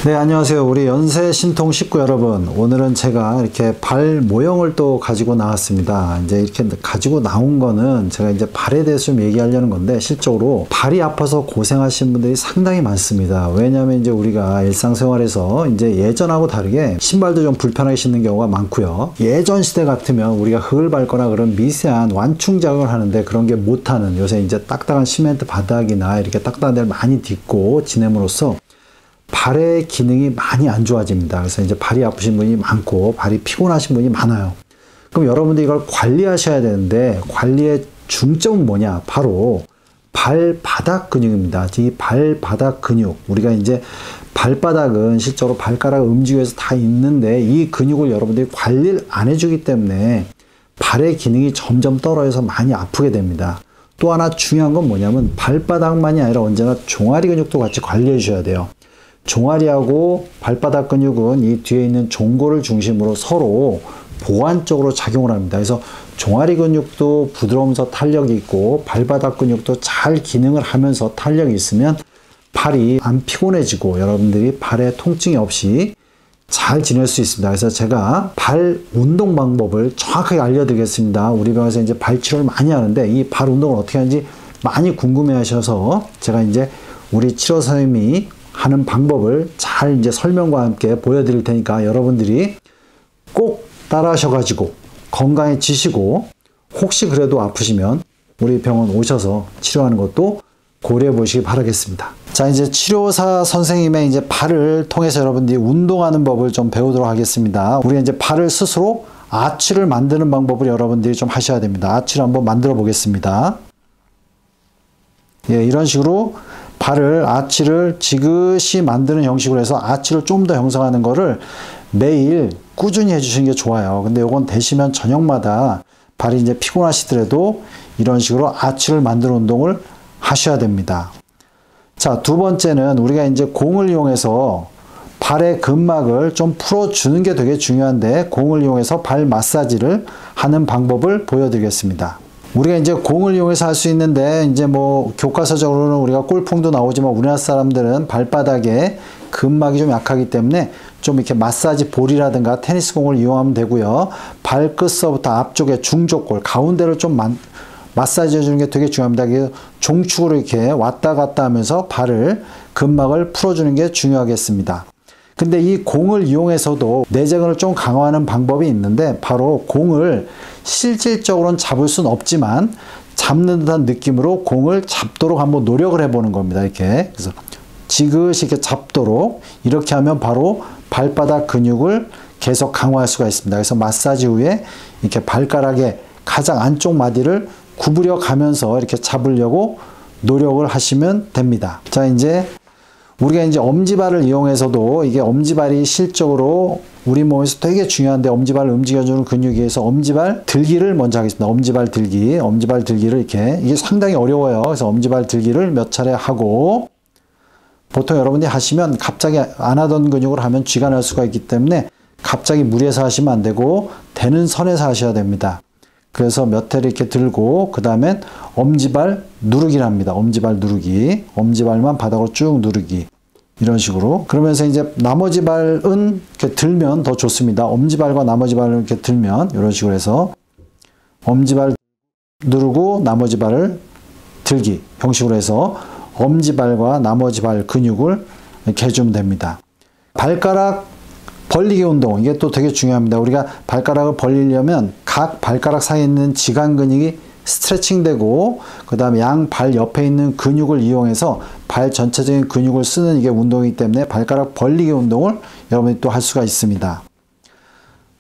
네, 안녕하세요. 우리 연세 신통 식구 여러분. 오늘은 제가 이렇게 발 모형을 또 가지고 나왔습니다. 이제 이렇게 가지고 나온 거는 제가 이제 발에 대해서 좀 얘기하려는 건데, 실적으로 발이 아파서 고생하시는 분들이 상당히 많습니다. 왜냐하면 이제 우리가 일상생활에서 이제 예전하고 다르게 신발도 좀 불편하게 신는 경우가 많고요. 예전 시대 같으면 우리가 흙을 밟거나 그런 미세한 완충 작업을 하는데 그런 게 못하는, 요새 이제 딱딱한 시멘트 바닥이나 이렇게 딱딱한 데를 많이 딛고 지냄으로써 발의 기능이 많이 안 좋아집니다. 그래서 이제 발이 아프신 분이 많고 발이 피곤하신 분이 많아요. 그럼 여러분들이 이걸 관리하셔야 되는데, 관리의 중점은 뭐냐? 바로 발바닥 근육입니다. 이 발바닥 근육, 우리가 이제 발바닥은 실제로 발가락 움직여서 다 있는데 이 근육을 여러분들이 관리를 안 해주기 때문에 발의 기능이 점점 떨어져서 많이 아프게 됩니다. 또 하나 중요한 건 뭐냐면, 발바닥만이 아니라 언제나 종아리 근육도 같이 관리해 주셔야 돼요. 종아리하고 발바닥 근육은 이 뒤에 있는 종골을 중심으로 서로 보완적으로 작용을 합니다. 그래서 종아리 근육도 부드러우면서 탄력이 있고 발바닥 근육도 잘 기능을 하면서 탄력이 있으면 발이 안 피곤해지고 여러분들이 발에 통증이 없이 잘 지낼 수 있습니다. 그래서 제가 발 운동 방법을 정확하게 알려드리겠습니다. 우리 병원에서 이제 발 치료를 많이 하는데 이 발 운동을 어떻게 하는지 많이 궁금해 하셔서 제가 이제 우리 치료 선생님이 하는 방법을 잘 이제 설명과 함께 보여드릴 테니까 여러분들이 꼭 따라 하셔가지고 건강해지시고, 혹시 그래도 아프시면 우리 병원 오셔서 치료하는 것도 고려해 보시기 바라겠습니다. 자, 이제 치료사 선생님의 이제 발을 통해서 여러분들이 운동하는 법을 좀 배우도록 하겠습니다. 우리가 이제 발을 스스로 아치를 만드는 방법을 여러분들이 좀 하셔야 됩니다. 아치를 한번 만들어 보겠습니다. 예, 이런 식으로 발을 아치를 지그시 만드는 형식으로 해서 아치를 좀 더 형성하는 거를 매일 꾸준히 해주시는 게 좋아요. 근데 요건 되시면 저녁마다 발이 이제 피곤하시더라도 이런 식으로 아치를 만드는 운동을 하셔야 됩니다. 자, 두 번째는 우리가 이제 공을 이용해서 발의 근막을 좀 풀어주는 게 되게 중요한데, 공을 이용해서 발 마사지를 하는 방법을 보여드리겠습니다. 우리가 이제 공을 이용해서 할 수 있는데, 이제 뭐 교과서적으로는 우리가 골프공도 나오지만 우리나라 사람들은 발바닥에 근막이 좀 약하기 때문에 좀 이렇게 마사지 볼이라든가 테니스 공을 이용하면 되고요. 발끝서부터 앞쪽에 중족골 가운데를 좀 마사지 해주는 게 되게 중요합니다. 종축으로 이렇게 왔다 갔다 하면서 발을 근막을 풀어주는 게 중요하겠습니다. 근데 이 공을 이용해서도 내재근을 좀 강화하는 방법이 있는데, 바로 공을 실질적으로는 잡을 수는 없지만 잡는 듯한 느낌으로 공을 잡도록 한번 노력을 해보는 겁니다. 이렇게. 그래서 지그시 이렇게 잡도록, 이렇게 하면 바로 발바닥 근육을 계속 강화할 수가 있습니다. 그래서 마사지 후에 이렇게 발가락의 가장 안쪽 마디를 구부려 가면서 이렇게 잡으려고 노력을 하시면 됩니다. 자, 이제 우리가 이제 엄지발을 이용해서도, 이게 엄지발이 실적으로 우리 몸에서 되게 중요한데, 엄지발을 움직여주는 근육에 의해서 엄지발 들기를 먼저 하겠습니다. 엄지발 들기를 이렇게, 이게 상당히 어려워요. 그래서 엄지발 들기를 몇 차례 하고, 보통 여러분들이 하시면 갑자기 안 하던 근육을 하면 쥐가 날 수가 있기 때문에 갑자기 무리해서 하시면 안 되고 되는 선에서 하셔야 됩니다. 그래서 몇 회를 이렇게 들고, 그 다음엔 엄지발 누르기를 합니다. 엄지발 누르기. 엄지발만 바닥으로 쭉 누르기. 이런 식으로. 그러면서 이제 나머지 발은 이렇게 들면 더 좋습니다. 엄지발과 나머지 발을 이렇게 들면, 이런 식으로 해서 엄지발 누르고 나머지 발을 들기 형식으로 해서 엄지발과 나머지 발 근육을 이렇게 해주면 됩니다. 발가락 벌리기 운동, 이게 또 되게 중요합니다. 우리가 발가락을 벌리려면 각 발가락 사이에 있는 지관 근육이 스트레칭 되고, 그 다음에 양 발 옆에 있는 근육을 이용해서 발 전체적인 근육을 쓰는 이게 운동이기 때문에 발가락 벌리기 운동을 여러분이 또 할 수가 있습니다.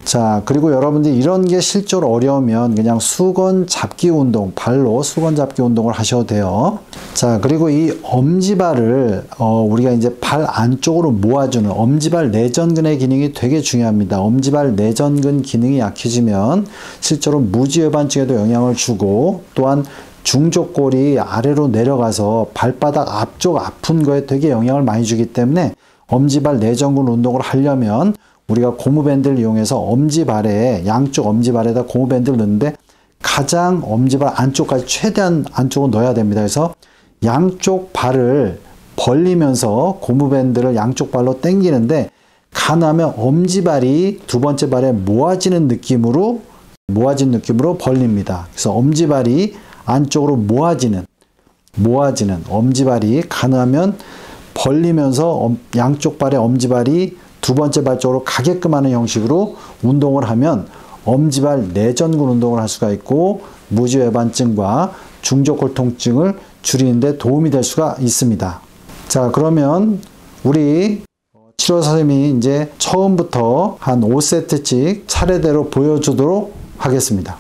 자, 그리고 여러분들이 이런 게 실제로 어려우면 그냥 수건 잡기 운동, 발로 수건 잡기 운동을 하셔도 돼요. 자, 그리고 이 엄지발을 우리가 이제 발 안쪽으로 모아주는 엄지발 내전근의 기능이 되게 중요합니다. 엄지발 내전근 기능이 약해지면 실제로 무지외반증에도 영향을 주고, 또한 중족골이 아래로 내려가서 발바닥 앞쪽 아픈 거에 되게 영향을 많이 주기 때문에 엄지발 내전근 운동을 하려면 우리가 고무밴드를 이용해서 엄지발에, 양쪽 엄지발에다 고무밴드를 넣는데 가장 엄지발 안쪽까지 최대한 안쪽으로 넣어야 됩니다. 그래서 양쪽 발을 벌리면서 고무밴드를 양쪽 발로 당기는데 가능하면 엄지발이 두 번째 발에 모아지는 느낌으로 벌립니다. 그래서 엄지발이 안쪽으로 모아지는 엄지발이 가능하면 벌리면서 양쪽 발의 엄지발이 두 번째 발 쪽으로 가게끔 하는 형식으로 운동을 하면 엄지발 내전근 운동을 할 수가 있고 무지외반증과 중저골통증을 줄이는 데 도움이 될 수가 있습니다. 자, 그러면 우리 치료 선생님이 이제 처음부터 한 5세트씩 차례대로 보여주도록 하겠습니다.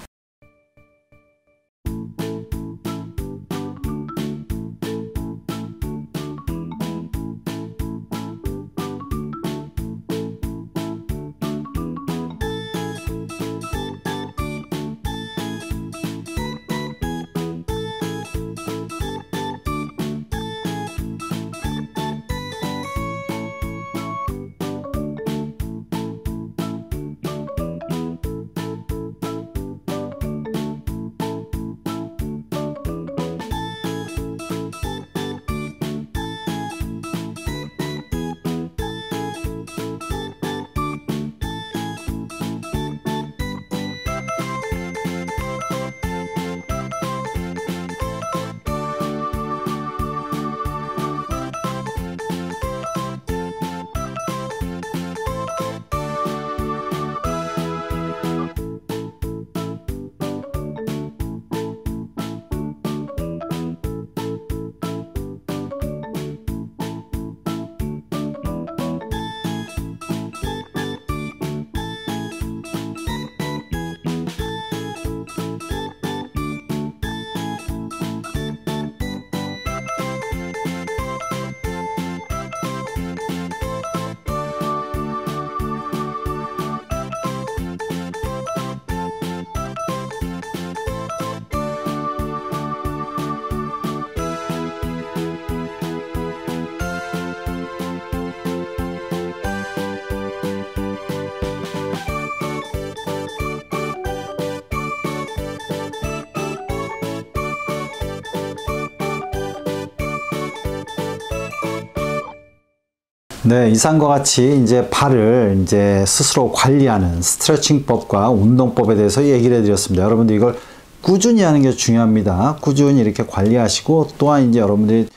네, 이상과 같이 이제 발을 이제 스스로 관리하는 스트레칭법과 운동법에 대해서 얘기를 해드렸습니다. 여러분들 이걸 꾸준히 하는 게 중요합니다. 꾸준히 이렇게 관리하시고 또한 이제 여러분들이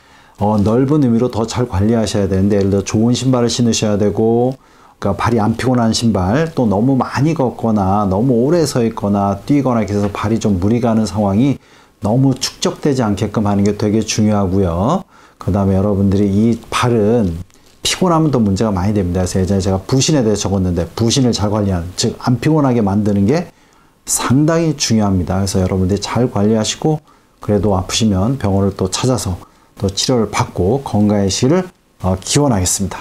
넓은 의미로 더 잘 관리하셔야 되는데 예를 들어 좋은 신발을 신으셔야 되고 그러니까 발이 안 피곤한 신발 또 너무 많이 걷거나 너무 오래 서 있거나 뛰거나 이렇게 해서 발이 좀 무리 가는 상황이 너무 축적되지 않게끔 하는 게 되게 중요하고요. 그 다음에 여러분들이 이 발은 피곤하면 더 문제가 많이 됩니다. 그래서 예전에 제가 부신에 대해 적었는데 부신을 잘 관리하는, 즉 안 피곤하게 만드는 게 상당히 중요합니다. 그래서 여러분들이 잘 관리하시고 그래도 아프시면 병원을 또 찾아서 또 치료를 받고 건강해지기를 기원하겠습니다.